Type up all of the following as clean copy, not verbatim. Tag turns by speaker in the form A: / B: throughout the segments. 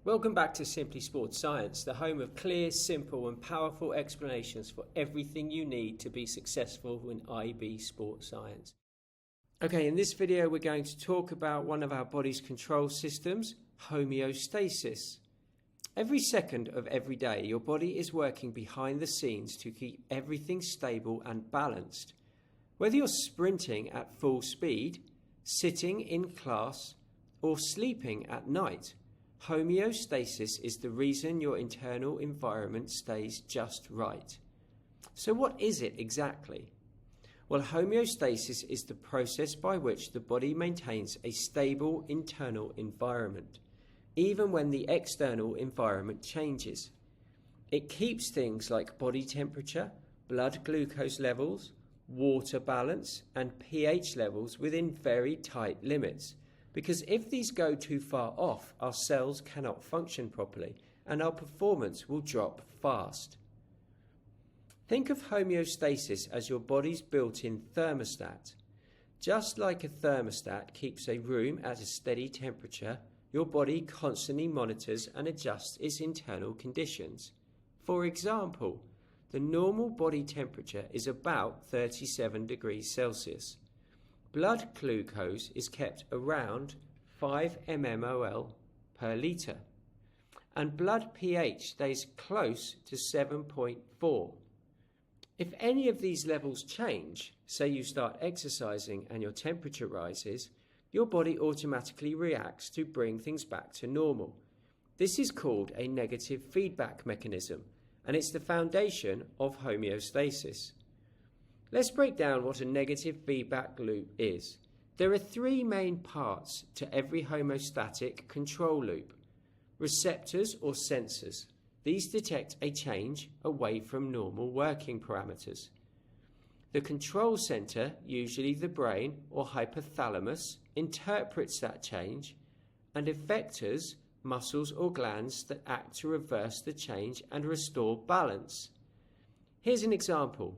A: Welcome back to Simply Sports Science, the home of clear, simple and powerful explanations for everything you need to be successful in IB Sports Science. Okay, in this video we're going to talk about one of our body's control systems, homeostasis. Every second of every day your body is working behind the scenes to keep everything stable and balanced. Whether you're sprinting at full speed, sitting in class or sleeping at night, homeostasis is the reason your internal environment stays just right. So what is it exactly? Well, homeostasis is the process by which the body maintains a stable internal environment, even when the external environment changes. It keeps things like body temperature, blood glucose levels, water balance, and pH levels within very tight limits. Because if these go too far off, our cells cannot function properly and our performance will drop fast. Think of homeostasis as your body's built-in thermostat. Just like a thermostat keeps a room at a steady temperature, your body constantly monitors and adjusts its internal conditions. For example, the normal body temperature is about 37 degrees Celsius. Blood glucose is kept around 5 mmol per litre, and blood pH stays close to 7.4. If any of these levels change, say you start exercising and your temperature rises, your body automatically reacts to bring things back to normal. This is called a negative feedback mechanism, and it's the foundation of homeostasis. Let's break down what a negative feedback loop is. There are three main parts to every homeostatic control loop. Receptors or sensors. These detect a change away from normal working parameters. The control center, usually the brain or hypothalamus, interprets that change, and effectors, muscles or glands that act to reverse the change and restore balance. Here's an example.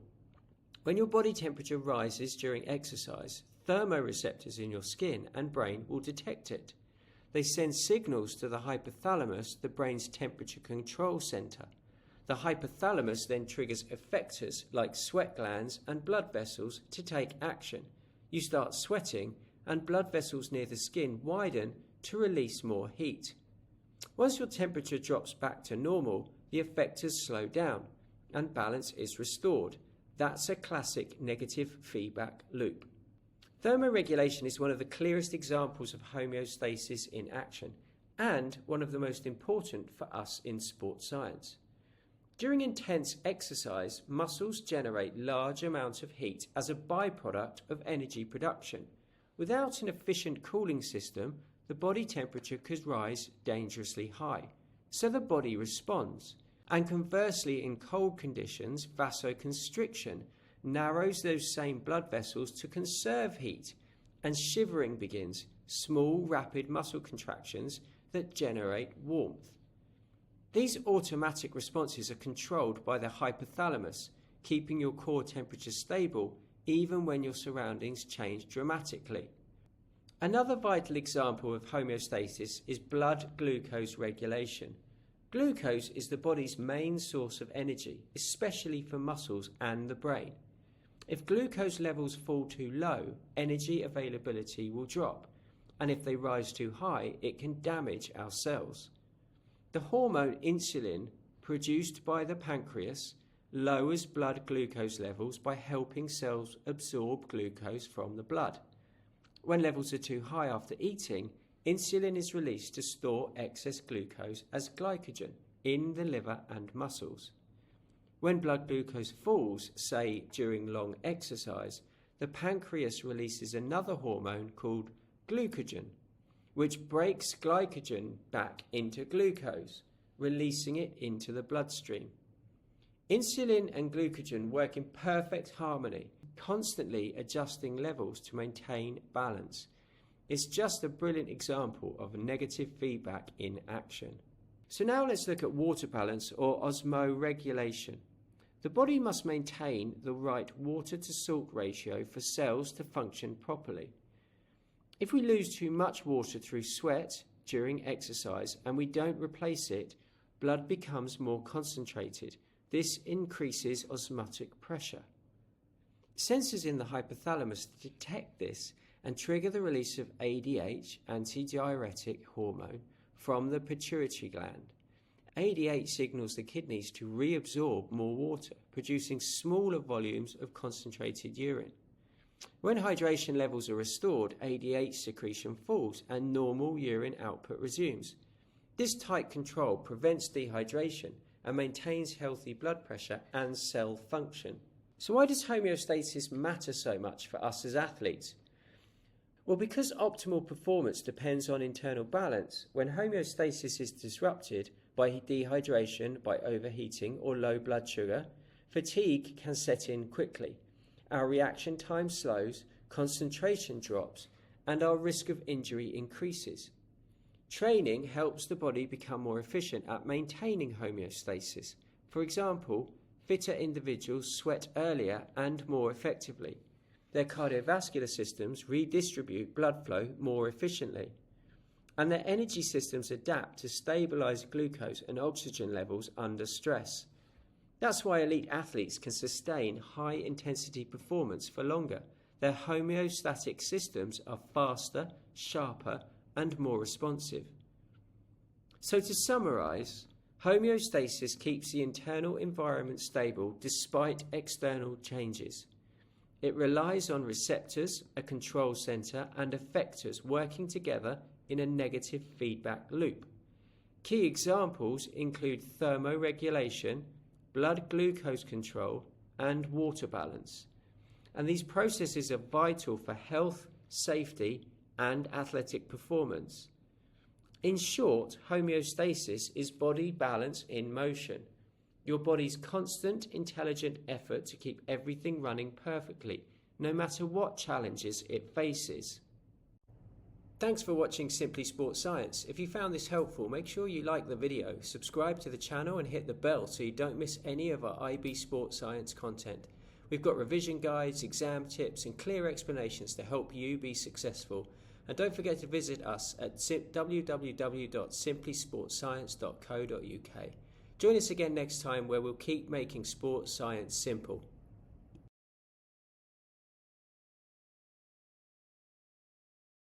A: When your body temperature rises during exercise, thermoreceptors in your skin and brain will detect it. They send signals to the hypothalamus, the brain's temperature control center. The hypothalamus then triggers effectors like sweat glands and blood vessels to take action. You start sweating and blood vessels near the skin widen to release more heat. Once your temperature drops back to normal, the effectors slow down and balance is restored. That's a classic negative feedback loop. Thermoregulation is one of the clearest examples of homeostasis in action and one of the most important for us in sports science. During intense exercise, muscles generate large amounts of heat as a byproduct of energy production. Without an efficient cooling system, the body temperature could rise dangerously high, so the body responds. And conversely, in cold conditions, vasoconstriction narrows those same blood vessels to conserve heat, and shivering begins, small, rapid muscle contractions that generate warmth. These automatic responses are controlled by the hypothalamus, keeping your core temperature stable even when your surroundings change dramatically. Another vital example of homeostasis is blood glucose regulation. Glucose is the body's main source of energy, especially for muscles and the brain. If glucose levels fall too low, energy availability will drop, and if they rise too high, it can damage our cells. The hormone insulin, produced by the pancreas, lowers blood glucose levels by helping cells absorb glucose from the blood. When levels are too high after eating, insulin is released to store excess glucose as glycogen in the liver and muscles. When blood glucose falls, say during long exercise, the pancreas releases another hormone called glucagon, which breaks glycogen back into glucose, releasing it into the bloodstream. Insulin and glucagon work in perfect harmony, constantly adjusting levels to maintain balance. It's just a brilliant example of negative feedback in action. So now let's look at water balance or osmoregulation. The body must maintain the right water to salt ratio for cells to function properly. If we lose too much water through sweat, during exercise and we don't replace it, blood becomes more concentrated. This increases osmotic pressure. Sensors in the hypothalamus detect this and trigger the release of ADH, antidiuretic hormone, from the pituitary gland. ADH signals the kidneys to reabsorb more water, producing smaller volumes of concentrated urine. When hydration levels are restored, ADH secretion falls and normal urine output resumes. This tight control prevents dehydration and maintains healthy blood pressure and cell function. So why does homeostasis matter so much for us as athletes? Well, because optimal performance depends on internal balance, when homeostasis is disrupted by dehydration, by overheating or low blood sugar, fatigue can set in quickly. Our reaction time slows, concentration drops, and our risk of injury increases. Training helps the body become more efficient at maintaining homeostasis. For example, fitter individuals sweat earlier and more effectively. Their cardiovascular systems redistribute blood flow more efficiently, and their energy systems adapt to stabilize glucose and oxygen levels under stress. That's why elite athletes can sustain high-intensity performance for longer. Their homeostatic systems are faster, sharper, and more responsive. So to summarize, homeostasis keeps the internal environment stable despite external changes. It relies on receptors, a control center, and effectors working together in a negative feedback loop. Key examples include thermoregulation, blood glucose control, and water balance. And these processes are vital for health, safety, and athletic performance. In short, homeostasis is body balance in motion. Your body's constant, intelligent effort to keep everything running perfectly, no matter what challenges it faces. Thanks for watching Simply Sports Science. If you found this helpful, make sure you like the video, subscribe to the channel and hit the bell so you don't miss any of our IB Sports Science content. We've got revision guides, exam tips and clear explanations to help you be successful. And don't forget to visit us at www.simplysportscience.co.uk. Join us again next time where we'll keep making sports science simple.